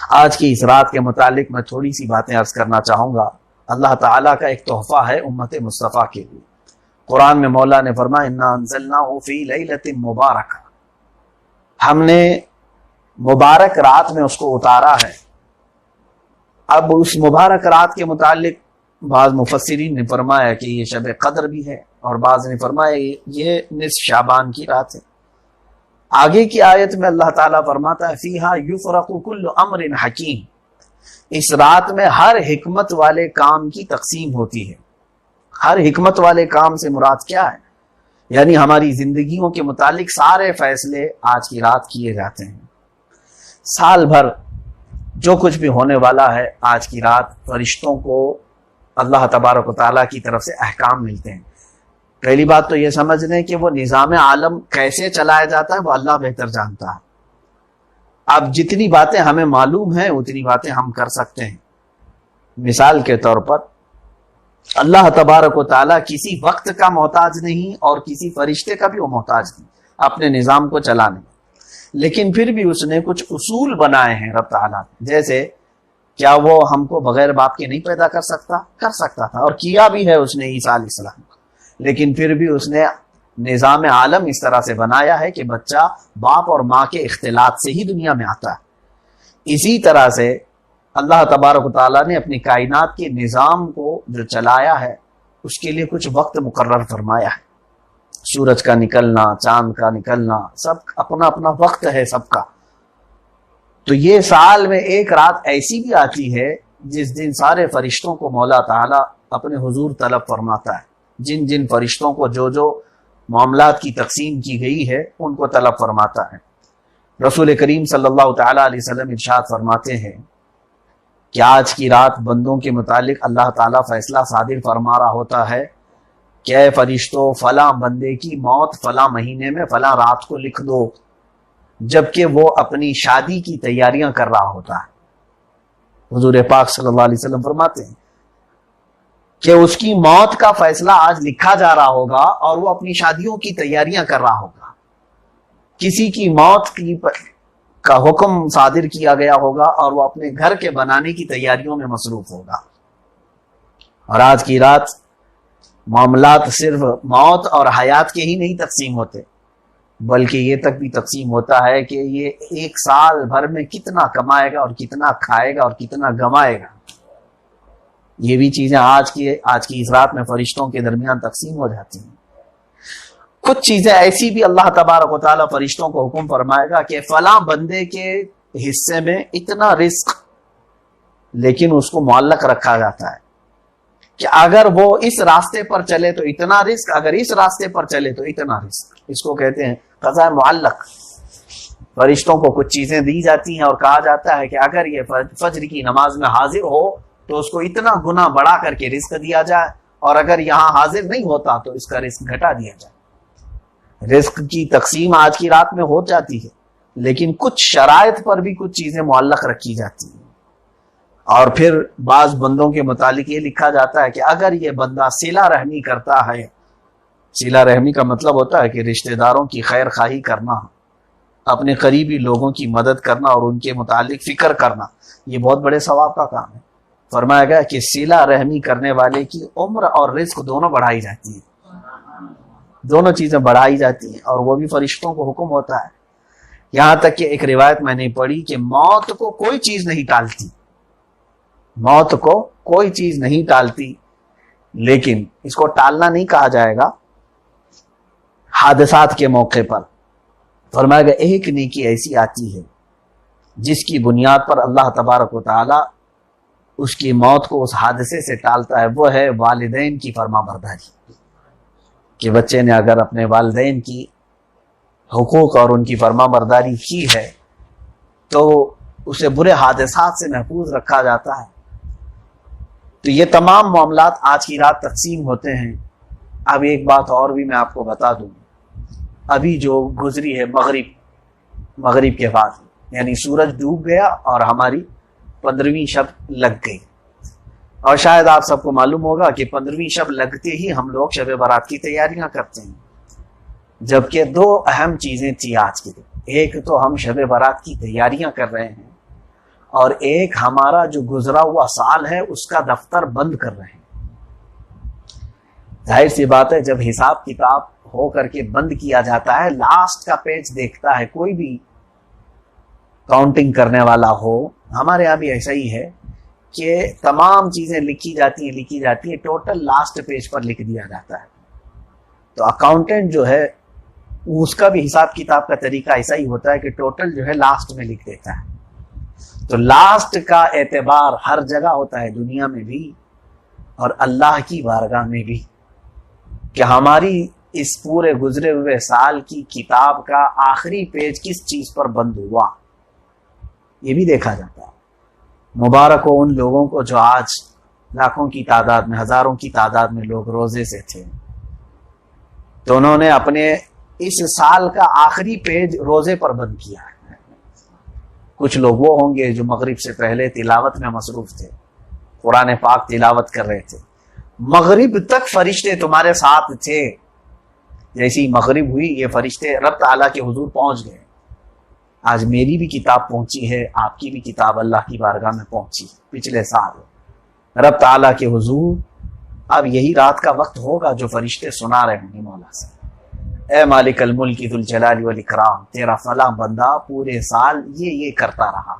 آج کی اس رات کے متعلق میں تھوڑی سی باتیں عرض کرنا چاہوں گا۔ اللہ تعالیٰ کا ایک تحفہ ہے امت مصطفیٰ کے لیے۔ قرآن میں مولا نے فرمایا انا انزلناہ فی لیلۃ مبارکہ، ہم نے مبارک رات میں اس کو اتارا ہے۔ اب اس مبارک رات کے متعلق بعض مفسرین نے فرمایا کہ یہ شب قدر بھی ہے، اور بعض نے فرمایا یہ نصف شعبان کی رات ہے۔ آگے کی آیت میں اللہ تعالیٰ فرماتا ہے فیہا یفرق کل امر حکیم، اس رات میں ہر حکمت والے کام کی تقسیم ہوتی ہے۔ ہر حکمت والے کام سے مراد کیا ہے؟ یعنی ہماری زندگیوں کے متعلق سارے فیصلے آج کی رات کیے جاتے ہیں۔ سال بھر جو کچھ بھی ہونے والا ہے، آج کی رات فرشتوں کو اللہ تبارک و تعالیٰ کی طرف سے احکام ملتے ہیں۔ پہلی بات تو یہ سمجھ لیں کہ وہ نظام عالم کیسے چلایا جاتا ہے وہ اللہ بہتر جانتا ہے۔ اب جتنی باتیں ہمیں معلوم ہیں اتنی باتیں ہم کر سکتے ہیں۔ مثال کے طور پر اللہ تبارک و تعالیٰ کسی وقت کا محتاج نہیں اور کسی فرشتے کا بھی وہ محتاج نہیں اپنے نظام کو چلانے، لیکن پھر بھی اس نے کچھ اصول بنائے ہیں رب تعالیٰ۔ جیسے کیا وہ ہم کو بغیر باپ کے نہیں پیدا کر سکتا تھا، اور کیا بھی ہے اس نے عیسیٰ علیہ السلام کو، لیکن پھر بھی اس نے نظام عالم اس طرح سے بنایا ہے کہ بچہ باپ اور ماں کے اختلاط سے ہی دنیا میں آتا ہے۔ اسی طرح سے اللہ تبارک و تعالیٰ نے اپنی کائنات کے نظام کو جو چلایا ہے اس کے لیے کچھ وقت مقرر فرمایا ہے۔ سورج کا نکلنا، چاند کا نکلنا، سب اپنا اپنا وقت ہے سب کا۔ تو یہ سال میں ایک رات ایسی بھی آتی ہے جس دن سارے فرشتوں کو مولا تعالیٰ اپنے حضور طلب فرماتا ہے۔ جن جن فرشتوں کو جو جو معاملات کی تقسیم کی گئی ہے ان کو طلب فرماتا ہے۔ رسول کریم صلی اللہ تعالیٰ علیہ وسلم ارشاد فرماتے ہیں کہ آج کی رات بندوں کے متعلق اللہ تعالیٰ فیصلہ صادر فرما رہا ہوتا ہے کہ اے فرشتوں، فلاں بندے کی موت فلاں مہینے میں فلاں رات کو لکھ دو، جبکہ وہ اپنی شادی کی تیاریاں کر رہا ہوتا ہے۔ حضور پاک صلی اللہ علیہ وسلم فرماتے ہیں کہ اس کی موت کا فیصلہ آج لکھا جا رہا ہوگا اور وہ اپنی شادیوں کی تیاریاں کر رہا ہوگا۔ کسی کی موت کا حکم صادر کیا گیا ہوگا اور وہ اپنے گھر کے بنانے کی تیاریوں میں مصروف ہوگا۔ اور آج کی رات معاملات صرف موت اور حیات کے ہی نہیں تقسیم ہوتے، بلکہ یہ تک بھی تقسیم ہوتا ہے کہ یہ ایک سال بھر میں کتنا کمائے گا اور کتنا کھائے گا اور کتنا گمائے گا۔ یہ بھی چیزیں آج کی اس رات میں فرشتوں کے درمیان تقسیم ہو جاتی ہیں۔ کچھ چیزیں ایسی بھی اللہ تبارک و تعالیٰ فرشتوں کو حکم فرمائے گا کہ فلاں بندے کے حصے میں اتنا رزق، لیکن اس کو معلق رکھا جاتا ہے کہ اگر وہ اس راستے پر چلے تو اتنا رزق، اگر اس راستے پر چلے تو اتنا رزق۔ اس کو کہتے ہیں قضاء معلق۔ فرشتوں کو کچھ چیزیں دی جاتی ہیں اور کہا جاتا ہے کہ اگر یہ فجر کی نماز میں حاضر ہو تو اس کو اتنا گنا بڑھا کر کے رزق دیا جائے، اور اگر یہاں حاضر نہیں ہوتا تو اس کا رزق گھٹا دیا جائے۔ رزق کی تقسیم آج کی رات میں ہو جاتی ہے، لیکن کچھ شرائط پر بھی کچھ چیزیں معلق رکھی جاتی ہیں۔ اور پھر بعض بندوں کے متعلق یہ لکھا جاتا ہے کہ اگر یہ بندہ صلہ رحمی کرتا ہے، صلہ رحمی کا مطلب ہوتا ہے کہ رشتہ داروں کی خیر خواہی کرنا، اپنے قریبی لوگوں کی مدد کرنا اور ان کے متعلق فکر کرنا، یہ بہت بڑے ثواب کا کام ہے۔ فرمایا گیا کہ صلہ رحمی کرنے والے کی عمر اور رزق دونوں بڑھائی جاتی ہے، دونوں چیزیں بڑھائی جاتی ہیں، اور وہ بھی فرشتوں کو حکم ہوتا ہے۔ یہاں تک کہ ایک روایت میں نے پڑھی کہ موت کو کوئی چیز نہیں ٹالتی، موت کو کوئی چیز نہیں ٹالتی، لیکن اس کو ٹالنا نہیں کہا جائے گا حادثات کے موقع پر۔ فرمایا گیا ایک نیکی ایسی آتی ہے جس کی بنیاد پر اللہ تبارک و تعالی اس کی موت کو اس حادثے سے ٹالتا ہے، وہ ہے والدین کی فرما برداری۔ کہ بچے نے اگر اپنے والدین کی حقوق اور ان کی فرما برداری کی ہے تو اسے برے حادثات سے محفوظ رکھا جاتا ہے۔ تو یہ تمام معاملات آج کی رات تقسیم ہوتے ہیں۔ اب ایک بات اور بھی میں آپ کو بتا دوں، ابھی جو گزری ہے مغرب کے بعد، یعنی سورج ڈوب گیا اور ہماری 15ویں شب لگ گئی، اور شاید آپ سب کو معلوم ہوگا کہ 15ویں شب لگتے ہی ہم لوگ شب برات کی تیاریاں کرتے ہیں، جبکہ دو اہم چیزیں تھیں آج کے دن۔ ایک تو ہم شب برات کی تیاریاں کر رہے ہیں، اور ایک ہمارا جو گزرا ہوا سال ہے اس کا دفتر بند کر رہے ہیں۔ ظاہر سی بات ہے جب حساب کتاب ہو کر کے بند کیا جاتا ہے، لاسٹ کا پیج دیکھتا ہے کوئی بھی کاؤنٹنگ کرنے والا ہو، ہمارے یہاں بھی ایسا ہی ہے کہ تمام چیزیں لکھی جاتی ہیں، ٹوٹل لاسٹ پیج پر لکھ دیا جاتا ہے۔ تو اکاؤنٹنٹ جو ہے اس کا بھی حساب کتاب کا طریقہ ایسا ہی ہوتا ہے کہ ٹوٹل جو ہے لاسٹ میں لکھ دیتا ہے۔ تو لاسٹ کا اعتبار ہر جگہ ہوتا ہے، دنیا میں بھی اور اللہ کی بارگاہ میں بھی، کہ ہماری اس پورے گزرے ہوئے سال کی کتاب کا آخری پیج کس چیز پر بند ہوا، یہ بھی دیکھا جاتا ہے۔ مبارک ہو ان لوگوں کو جو آج لاکھوں کی تعداد میں، ہزاروں کی تعداد میں لوگ روزے سے تھے، تو انہوں نے اپنے اس سال کا آخری پیج روزے پر بند کیا ہے۔ کچھ لوگ وہ ہوں گے جو مغرب سے پہلے تلاوت میں مصروف تھے، قرآن پاک تلاوت کر رہے تھے، مغرب تک فرشتے تمہارے ساتھ تھے، جیسی مغرب ہوئی یہ فرشتے رب تعالیٰ کے حضور پہنچ گئے۔ آج میری بھی کتاب پہنچی ہے، آپ کی بھی کتاب اللہ کی بارگاہ میں پہنچی پچھلے سال رب تعالیٰ کے حضور۔ اب یہی رات کا وقت ہوگا جو فرشتے سنا رہے ہوں گے مولا سے، اے مالک الملک ذو الجلال والاکرام، تیرا فلاں بندہ پورے سال یہ کرتا رہا،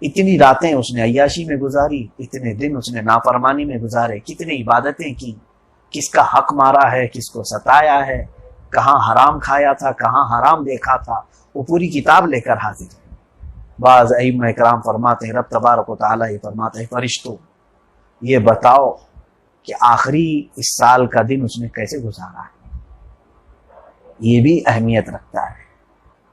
اتنی راتیں اس نے عیاشی میں گزاری، اتنے دن اس نے نافرمانی میں گزارے، کتنی عبادتیں کی، کس کا حق مارا ہے، کس کو ستایا ہے، کہاں حرام کھایا تھا، کہاں حرام دیکھا تھا، وہ پوری کتاب لے کر حاضر ہے۔ بعض ائمہ اکرام فرماتے ہیں، رب تبارک و تعالیٰ یہ فرماتے ہیں، فرشتوں یہ بتاؤ کہ آخری اس سال کا دن اس نے کیسے گزارا ہے، یہ بھی اہمیت رکھتا ہے۔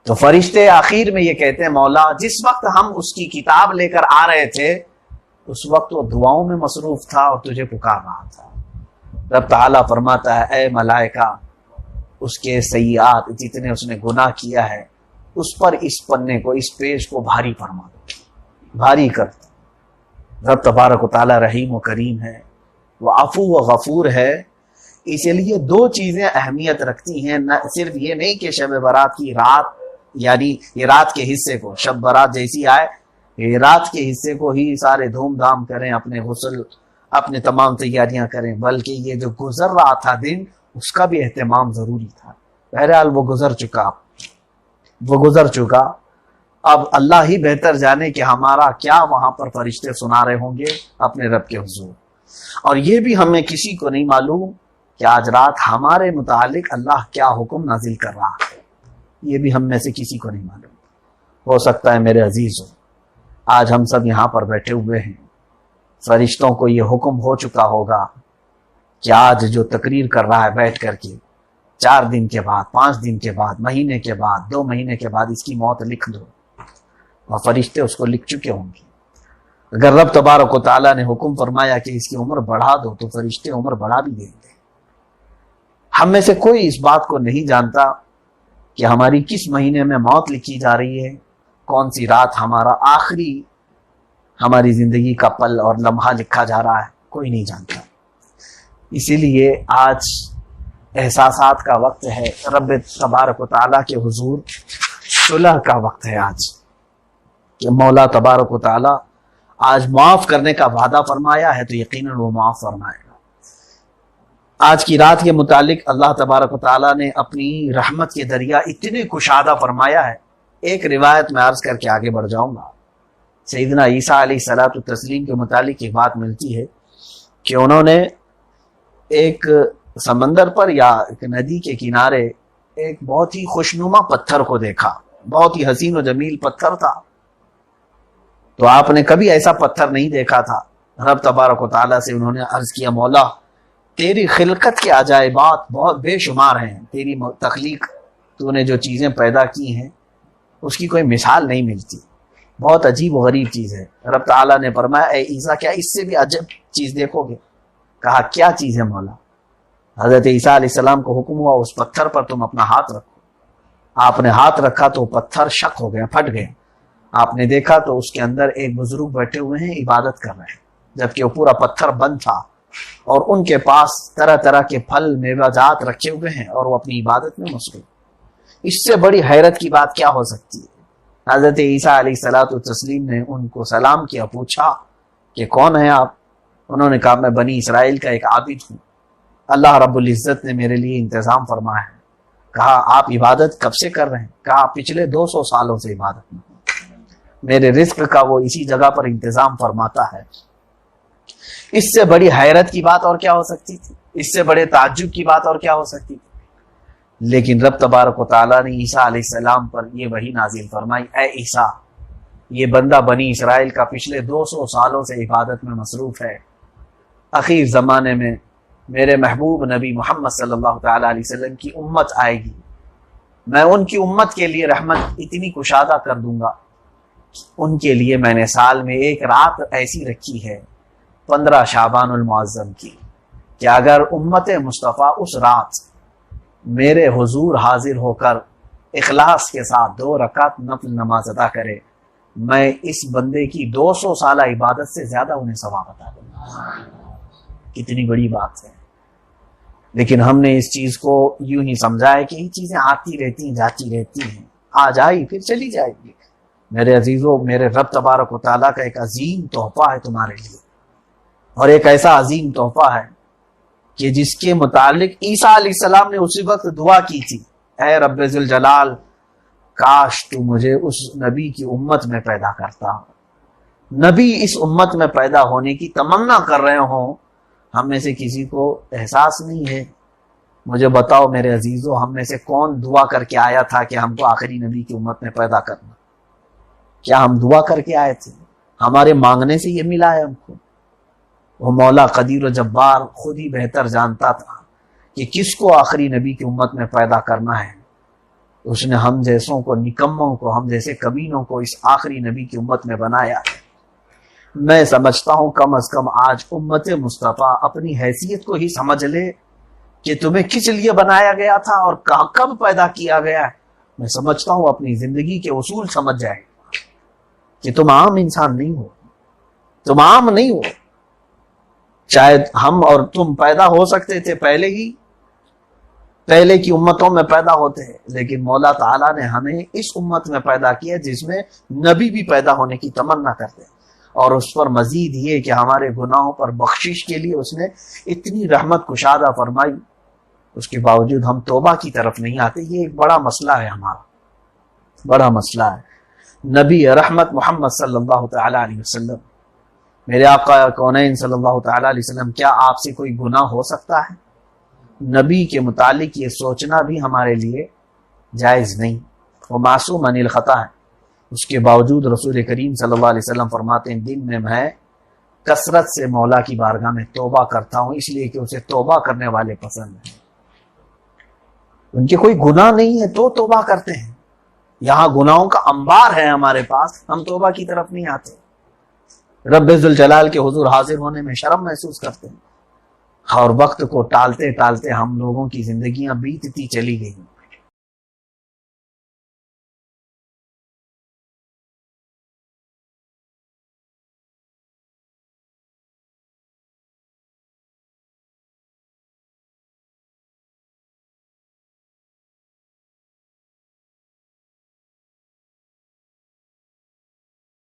تو فرشتے آخر میں یہ کہتے ہیں، مولا جس وقت ہم اس کی کتاب لے کر آ رہے تھے اس وقت وہ دعاؤں میں مصروف تھا اور تجھے پکار رہا تھا۔ رب تعالیٰ فرماتا ہے، اے ملائکہ اس کے سیئات جتنے اس نے گناہ کیا ہے اس پر اس پنے کو، اس پیج کو بھاری فرما دو، بھاری کر دو۔ رب تبارک و تعالیٰ رحیم و کریم ہے، وہ عفو و غفور ہے، اسی لیے دو چیزیں اہمیت رکھتی ہیں، نہ صرف یہ نہیں کہ شب برات کی رات، یعنی یہ رات کے حصے کو، شب برات جیسی آئے یہ رات کے حصے کو ہی سارے دھوم دھام کریں، اپنے غسل اپنے تمام تیاریاں کریں، بلکہ یہ جو گزر رہا تھا دن اس کا بھی اہتمام ضروری تھا۔ بہرحال وہ گزر چکا، اب اللہ ہی بہتر جانے کہ ہمارا کیا وہاں پر فرشتے سنا رہے ہوں گے اپنے رب کے حضور، اور یہ بھی ہمیں کسی کو نہیں معلوم کہ آج رات ہمارے متعلق اللہ کیا حکم نازل کر رہا ہے، یہ بھی ہم میں سے کسی کو نہیں معلوم۔ ہو سکتا ہے میرے عزیزوں آج ہم سب یہاں پر بیٹھے ہوئے ہیں، فرشتوں کو یہ حکم ہو چکا ہوگا کہ آج جو تقریر کر رہا ہے بیٹھ کر کے، 4 دن کے بعد، 5 دن کے بعد، مہینے کے بعد، 2 مہینے کے بعد اس کی موت لکھ دو، اور فرشتے اس کو لکھ چکے ہوں گے۔ اگر رب تبارک و تعالیٰ نے حکم فرمایا کہ اس کی عمر بڑھا دو تو فرشتے عمر بڑھا بھی دیں گے۔ ہم میں سے کوئی اس بات کو نہیں جانتا کہ ہماری کس مہینے میں موت لکھی جا رہی ہے، کون سی رات ہمارا آخری ہماری زندگی کا پل اور لمحہ لکھا جا رہا ہے، کوئی نہیں جانتا۔ اسی لیے آج احساسات کا وقت ہے، رب تبارک و تعالیٰ کے حضور صلح کا وقت ہے آج، کہ مولا تبارک و تعالیٰ آج معاف کرنے کا وعدہ فرمایا ہے تو یقیناً وہ معاف فرمائے گا۔ آج کی رات کے متعلق اللہ تبارک و تعالیٰ نے اپنی رحمت کے دریا اتنے کشادہ فرمایا ہے۔ ایک روایت میں عرض کر کے آگے بڑھ جاؤں گا۔ سیدنا عیسیٰ علیہ الصلوۃ والتسلیم کے متعلق ایک بات ملتی ہے کہ انہوں نے ایک سمندر پر یا ایک ندی کے کنارے ایک بہت ہی خوشنما پتھر کو دیکھا، بہت ہی حسین و جمیل پتھر تھا، تو آپ نے کبھی ایسا پتھر نہیں دیکھا تھا۔ رب تبارک و تعالیٰ سے انہوں نے عرض کیا، مولا تیری خلقت کے عجائبات بہت بے شمار ہیں، تیری تخلیق، تو نے جو چیزیں پیدا کی ہیں اس کی کوئی مثال نہیں ملتی، بہت عجیب و غریب چیز ہے۔ رب تعالیٰ نے فرمایا، اے عیسیٰ کیا اس سے بھی عجب چیز دیکھو گے؟ کہا کیا چیز ہے مولا؟ حضرت عیسیٰ علیہ السلام کو حکم ہوا اس پتھر پر تم اپنا ہاتھ رکھو۔ آپ نے ہاتھ رکھا تو پتھر شق ہو گیا، پھٹ گیا۔ آپ نے دیکھا تو اس کے اندر ایک بزرگ بیٹھے ہوئے ہیں، عبادت کر رہے ہیں، جبکہ وہ پورا پتھر بند تھا اور ان کے پاس طرح طرح کے پھل میوہ جات رکھے ہوئے ہیں اور وہ اپنی عبادت میں مصروف۔ اس سے بڑی حیرت کی بات کیا ہو سکتی ہے؟ حضرت عیسیٰ علیہ الصلوۃ والتسلیم نے ان کو سلام کیا، پوچھا کہ کون ہیں آپ؟ انہوں نے کہا میں بنی اسرائیل کا ایک عابد ہوں، اللہ رب العزت نے میرے لیے انتظام فرمایا ہے۔ کہا آپ عبادت کب سے کر رہے ہیں؟ کہا پچھلے 200 سالوں سے عبادت میں، میرے رزق کا وہ اسی جگہ پر انتظام فرماتا ہے۔ اس سے بڑی حیرت کی بات اور کیا ہو سکتی تھی؟ اس سے بڑے تعجب کی بات اور کیا ہو سکتی تھی؟ لیکن رب تبارک و تعالیٰ نے عیسیٰ علیہ السلام پر یہ وحی نازل فرمائی، اے عیسیٰ، یہ بندہ بنی اسرائیل کا پچھلے 200 سالوں سے عبادت میں مصروف ہے، اخیر زمانے میں میرے محبوب نبی محمد صلی اللہ تعالیٰ علیہ وسلم کی امت آئے گی، میں ان کی امت کے لیے رحمت اتنی کشادہ کر دوں گا، ان کے لیے میں نے سال میں ایک رات ایسی رکھی ہے 15 شعبان المعظم کی کہ اگر امت مصطفیٰ اس رات میرے حضور حاضر ہو کر اخلاص کے ساتھ 2 رکعت نفل نماز ادا کرے، میں اس بندے کی 200 سالہ عبادت سے زیادہ انہیں ثواب عطا دوں گا۔ کتنی بڑی بات ہے، لیکن ہم نے اس چیز کو یوں ہی سمجھا ہے کہ یہ چیزیں آتی رہتی ہیں جاتی رہتی ہیں، آج آئی پھر چلی جائے گی۔ میرے عزیزوں، میرے رب تبارک و تعالیٰ کا ایک عظیم تحفہ ہے تمہارے لیے، اور ایک ایسا عظیم تحفہ ہے کہ جس کے متعلق عیسیٰ علیہ السلام نے اسی وقت دعا کی تھی، اے رب ذوالجلال، کاش تو مجھے اس نبی کی امت میں پیدا کرتا۔ نبی اس امت میں پیدا ہونے کی تمنا کر رہے ہوں، ہم میں سے کسی کو احساس نہیں ہے؟ مجھے بتاؤ میرے عزیزوں، ہم میں سے کون دعا کر کے آیا تھا کہ ہم کو آخری نبی کی امت میں پیدا کرنا؟ کیا ہم دعا کر کے آئے تھے؟ ہمارے مانگنے سے یہ ملا ہے ہم کو؟ وہ مولا قدیر و جبار خود ہی بہتر جانتا تھا کہ کس کو آخری نبی کی امت میں پیدا کرنا ہے۔ اس نے ہم جیسوں کو، نکموں کو، ہم جیسے کمینوں کو اس آخری نبی کی امت میں بنایا ہے۔ میں سمجھتا ہوں کم از کم آج امت مصطفیٰ اپنی حیثیت کو ہی سمجھ لے کہ تمہیں کس لیے بنایا گیا تھا اور کب پیدا کیا گیا ہے۔ میں سمجھتا ہوں اپنی زندگی کے اصول سمجھ جائے کہ تم عام انسان نہیں ہو، تم عام نہیں ہو۔ شاید ہم اور تم پیدا ہو سکتے تھے پہلے کی امتوں میں پیدا ہوتے ہیں، لیکن مولا تعالیٰ نے ہمیں اس امت میں پیدا کیا جس میں نبی بھی پیدا ہونے کی تمنا کرتے ہیں، اور اس پر مزید یہ کہ ہمارے گناہوں پر بخشش کے لیے اس نے اتنی رحمت کشادہ فرمائی، اس کے باوجود ہم توبہ کی طرف نہیں آتے۔ یہ ایک بڑا مسئلہ ہے، ہمارا بڑا مسئلہ ہے۔ نبی رحمت محمد صلی اللہ تعالی علیہ وسلم، میرے آقا کونین صلی اللہ تعالی علیہ وسلم، کیا آپ سے کوئی گناہ ہو سکتا ہے؟ نبی کے متعلق یہ سوچنا بھی ہمارے لیے جائز نہیں، وہ معصوم عن الخطا ہے۔ اس کے باوجود رسول کریم صلی اللہ علیہ وسلم فرماتے ہیں دن میں کثرت سے مولا کی بارگاہ میں توبہ کرتا ہوں، اس لیے کہ اسے توبہ کرنے والے پسند ہیں۔ ان کے کوئی گناہ نہیں ہے تو توبہ کرتے ہیں، یہاں گناہوں کا انبار ہے ہمارے پاس، ہم توبہ کی طرف نہیں آتے، رب ذوالجلال کے حضور حاضر ہونے میں شرم محسوس کرتے ہیں، اور وقت کو ٹالتے ٹالتے ہم لوگوں کی زندگیاں بیتتی چلی گئی۔